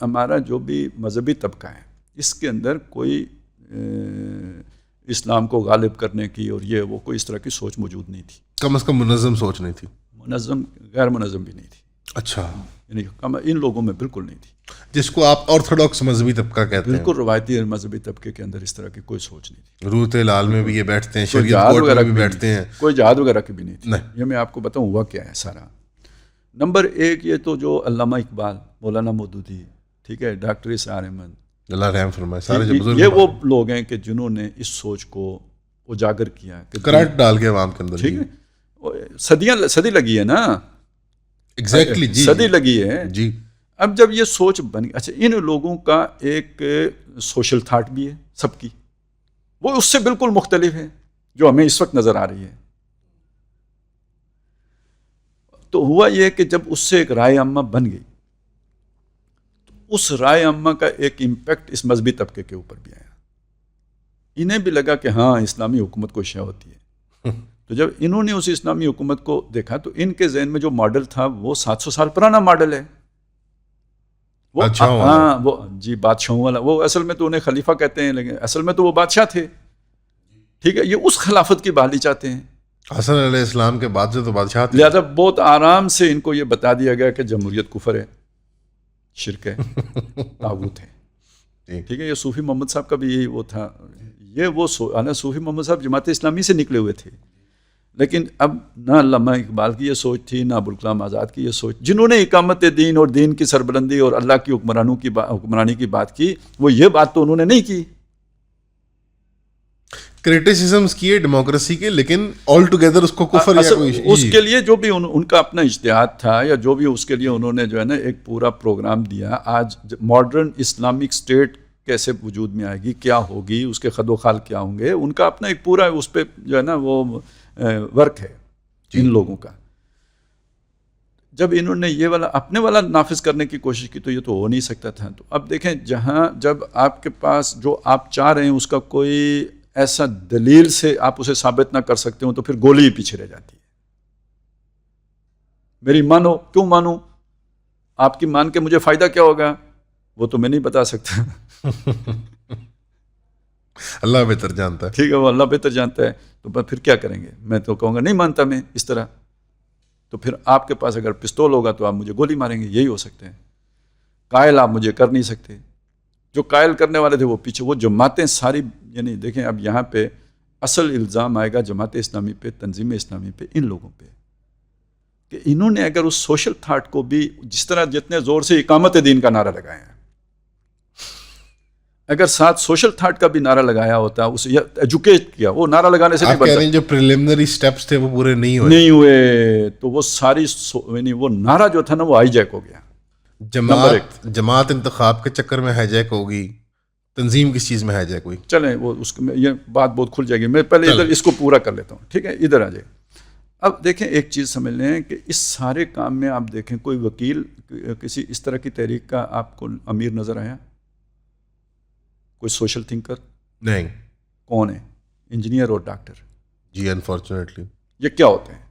ہمارا جو بھی مذہبی طبقہ ہے اس کے اندر کوئی اسلام کو غالب کرنے کی اور یہ وہ کوئی اس طرح کی سوچ موجود نہیں تھی. کم از کم منظم سوچ نہیں تھی. منظم غیر منظم بھی نہیں تھی. اچھا. یعنی ان لوگوں میں بالکل نہیں تھی. جس کو آپ آرتھوڈاکس مذہبی طبقہ کہتے ہیں. بالکل روایتی مذہبی طبقے کے اندر اس طرح کی کوئی سوچ نہیں تھی. روت لال میں بھی یہ بیٹھتے ہیں, شریعت کورٹ میں بھی بیٹھتے ہیں. کوئی جہاد وغیرہ کی بھی نہیں تھی. یہ میں آپ کو بتاؤں ہوا کیا ہے سارا. نمبر ایک یہ تو جو علامہ اقبال, مولانا مودودی, ٹھیک ہے, ڈاکٹر اسرار احمد, اللہ رحم فرمائے, سارے جو بزرگ, یہ وہ لوگ ہیں کہ جنہوں نے اس سوچ کو اجاگر کیا, کرنٹ ڈال کے عوام کے اندر. ٹھیک ہے, صدی لگی ہے نا. ایگزیکٹلی جی, صدی لگی ہے جی. اب جب یہ سوچ بنی, اچھا ان لوگوں کا ایک سوشل تھاٹ بھی ہے سب کی, وہ اس سے بالکل مختلف ہے جو ہمیں اس وقت نظر آ رہی ہے. تو ہوا یہ کہ جب اس سے ایک رائے عامہ بن گئی تو اس رائے عامہ کا ایک امپیکٹ اس مذہبی طبقے کے اوپر بھی آیا. انہیں بھی لگا کہ ہاں اسلامی حکومت کوئی شے ہوتی ہے. تو جب انہوں نے اس اسلامی حکومت کو دیکھا تو ان کے ذہن میں جو ماڈل تھا وہ 700 سال پرانا ماڈل ہے. وہ ہاں وہ جی بادشاہوں والا, وہ اصل میں تو انہیں خلیفہ کہتے ہیں لیکن اصل میں تو وہ بادشاہ تھے. ٹھیک ہے, یہ اس خلافت کی بحالی چاہتے ہیں. حسن علیہ السلام کے بعد سے تو بادشاہ تھے. لہٰذا بہت آرام سے ان کو یہ بتا دیا گیا کہ جمہوریت کفر ہے, شرک ہے, طاغوت ہے. ٹھیک ہے, یہ صوفی محمد صاحب کا بھی یہی وہ تھا. یہ وہ صوفی محمد صاحب جماعت اسلامی سے نکلے ہوئے تھے, لیکن اب نہ علامہ اقبال کی یہ سوچ تھی نہ ابوالکلام آزاد کی یہ سوچ. جنہوں نے اقامت دین اور دین کی سربلندی اور اللہ کی حکمرانی کی بات کی, وہ یہ بات تو انہوں نے نہیں کی. کرٹیسزمز کیے ڈیموکریسی کے, لیکن آل ٹوگیدر اس کو کفر یا کوئی اس کے لیے جو بھی ان کا اپنا اجتہاد تھا یا جو بھی اس کے لیے انہوں نے جو ہے نا ایک پورا پروگرام دیا. آج ماڈرن اسلامک اسٹیٹ کیسے وجود میں آئے گی, کیا ہوگی, اس کے خد و خال کیا ہوں گے, ان کا اپنا ایک پورا اس پہ جو ہے نا وہ ورک ہے ان لوگوں کا. جب انہوں نے یہ والا اپنے والا نافذ کرنے کی کوشش کی تو یہ تو ہو نہیں سکتا تھا. تو اب دیکھیں جہاں جب آپ کے پاس جو آپ چاہ رہے ہیں اس کا کوئی ایسا دلیل سے آپ اسے ثابت نہ کر سکتے ہو تو پھر گولی ہی پیچھے رہ جاتی ہے. میری مانو, کیوں مانوں, آپ کی مان کے مجھے فائدہ کیا ہوگا, وہ تو میں نہیں بتا سکتا. اللہ بہتر جانتا ہے. ٹھیک ہے, وہ اللہ بہتر جانتا ہے. تو پھر کیا کریں گے, میں تو کہوں گا نہیں مانتا میں اس طرح. تو پھر آپ کے پاس اگر پستول ہوگا تو آپ مجھے گولی ماریں گے, یہی ہو سکتے ہیں. قائل آپ مجھے کر نہیں سکتے. جو قائل کرنے والے تھے وہ پیچھے, وہ جماعتیں ساری, یعنی دیکھیں اب یہاں پہ اصل الزام آئے گا جماعت اسلامی پہ, تنظیم اسلامی پہ, ان لوگوں پہ کہ انہوں نے اگر اس سوشل تھاٹ کو بھی جس طرح جتنے زور سے اقامت دین کا نعرہ لگایا ہے, اگر ساتھ سوشل تھاٹ کا بھی نعرہ لگایا ہوتا, اسے ایجوکیٹ کیا, وہ نعرہ لگانے سے نہیں بنتا. آپ کہہ رہے ہیں جو پریلیمنری سٹیپس تھے وہ پورے نہیں ہوئے تو وہ ساری یعنی وہ نعرہ جو تھا نا وہ ہائی جیک ہو گیا. جماعت انتخاب کے چکر میں ہائی جیک ہوگی, تنظیم کس چیز میں ہائی جیک ہوئی. چلیں وہ اس میں یہ بات بہت کھل جائے گی. میں پہلے ادھر اس کو پورا کر لیتا ہوں, ٹھیک ہے, ادھر آ جائے. اب دیکھیں ایک چیز سمجھ لیں کہ اس سارے کام میں آپ دیکھیں کوئی وکیل کسی اس طرح کی تحریک کا آپ کو امیر نظر آیا, کوئی سوشل تھنکر نہیں. کون ہے؟ انجینئر اور ڈاکٹر. جی انفارچونیٹلی. یہ کیا ہوتے ہیں؟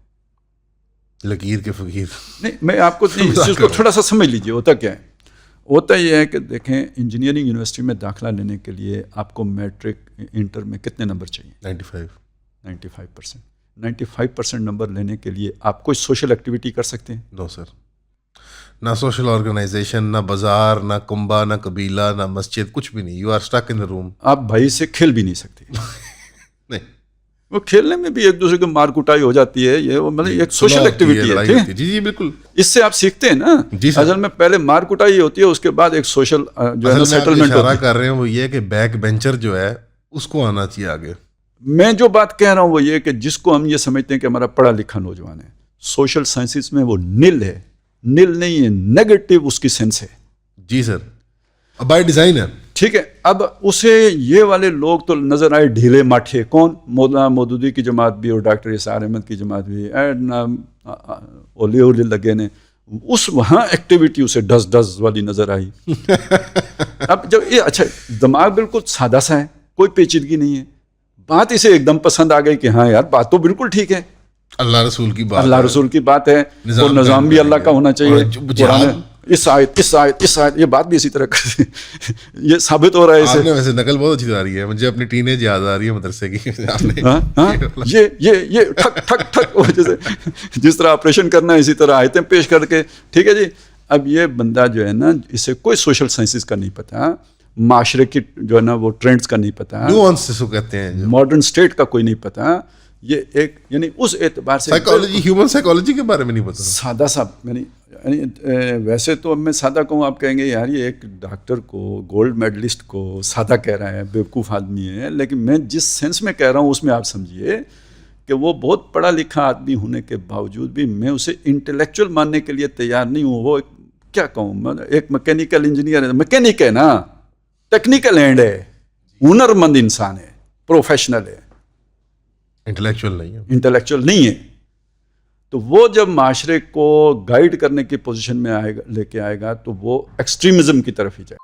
لکیر کے فقیر. نہیں, میں آپ کو اس چیز کو تھوڑا سا سمجھ لیجئے. ہوتا کیا ہے؟ ہوتا یہ ہے کہ دیکھیں انجینئرنگ یونیورسٹی میں داخلہ لینے کے لیے آپ کو میٹرک انٹر میں کتنے نمبر چاہیے؟ 95%. 95% نمبر لینے کے لیے آپ کوئی سوشل ایکٹیویٹی کر سکتے ہیں؟ نو سر. نہ سوشل آرگنائزیشن, نہ بازار, نہ کنبہ, نہ قبیلہ, نہ مسجد, کچھ بھی نہیں. یو آر اسٹک ان روم. آپ بھائی سے کھیل بھی نہیں سکتے. نہیں, وہ کھیلنے میں بھی ایک دوسرے کو مار کٹائی ہو جاتی ہے. یہ مطلب ایک سوشل ایکٹیویٹی ہے. جی جی بالکل. اس سے آپ سیکھتے ہیں نا. اصل میں پہلے مار کٹائی ہوتی ہے, اس کے بعد ایک سوشل جو ہے سیٹلمنٹ اشارہ کر رہے ہیں وہ یہ کہ بیک بینچر جو ہے اس کو آنا چاہیے آگے. میں جو بات کہہ رہا ہوں وہ یہ کہ جس کو ہم یہ سمجھتے ہیں کہ ہمارا پڑھا لکھا نوجوان ہے, سوشل سائنسز میں وہ نل ہے. نل نہیں ہے, نیگیٹو اس کی سینس ہے. جی سر, بائی ڈیزائن ہے. ٹھیک ہے. اب اسے یہ والے لوگ تو نظر آئے ڈھیلے ماٹھے. کون؟ مولانا مودودی کی جماعت بھی اور ڈاکٹر اسرار احمد کی جماعت بھی, اولی لگے نے اس وہاں ایکٹیویٹی اسے ڈز والی نظر آئی. اب جب یہ اچھا دماغ بالکل سادہ سا ہے, کوئی پیچیدگی نہیں ہے, بات اسے ایک دم پسند آ گئی کہ ہاں یار بات تو بالکل ٹھیک ہے, اللہ رسول کی بات, اللہ رسول کی بات ہے, اور نظام بھی اللہ کا ہونا چاہیے. اس آیت یہ بات بھی اسی طرح کرتے یہ ثابت ہو رہا ہے آپ نے ویسے نقل بہت اچھی آ رہی ہے, مجھے اپنی ٹین ایج یاد آ رہی ہے مدرسے کی. یہ ٹھک ٹھک ٹھک جیسے جس طرح آپریشن کرنا ہے اسی طرح آیتیں پیش کر کے, ٹھیک ہے جی. اب یہ بندہ جو ہے نا اسے کوئی سوشل سائنسز کا نہیں پتا, معاشرے کی جو ہے نا وہ ٹرینڈز کا نہیں پتا, نیوانس کہتے ہیں, ماڈرن اسٹیٹ کا کوئی نہیں پتا. یہ ایک یعنی اس اعتبار سے سائیکالوجی, ہیومن سائیکالوجی کے بارے میں نہیں پتا, سادہ سا یعنی ویسے تو اب میں سادہ کہوں, آپ کہیں گے یار یہ ایک ڈاکٹر کو, گولڈ میڈلسٹ کو سادہ کہہ رہا ہے, بیوقوف آدمی ہے. لیکن میں جس سینس میں کہہ رہا ہوں اس میں آپ سمجھیے کہ وہ بہت پڑھا لکھا آدمی ہونے کے باوجود بھی میں اسے انٹلیکچوئل ماننے کے لیے تیار نہیں ہوں. وہ کیا کہوں میں, ایک میکینیکل انجینئر ہے, میکینک ہے نا, ٹیکنیکل ہینڈ ہے, ہنر مند انسان ہے, پروفیشنل ہے, انٹلیکچوئل نہیں ہے. تو وہ جب معاشرے کو گائیڈ کرنے کی پوزیشن میں آئے گا, لے کے آئے گا, تو وہ ایکسٹریمزم کی طرف ہی جائے.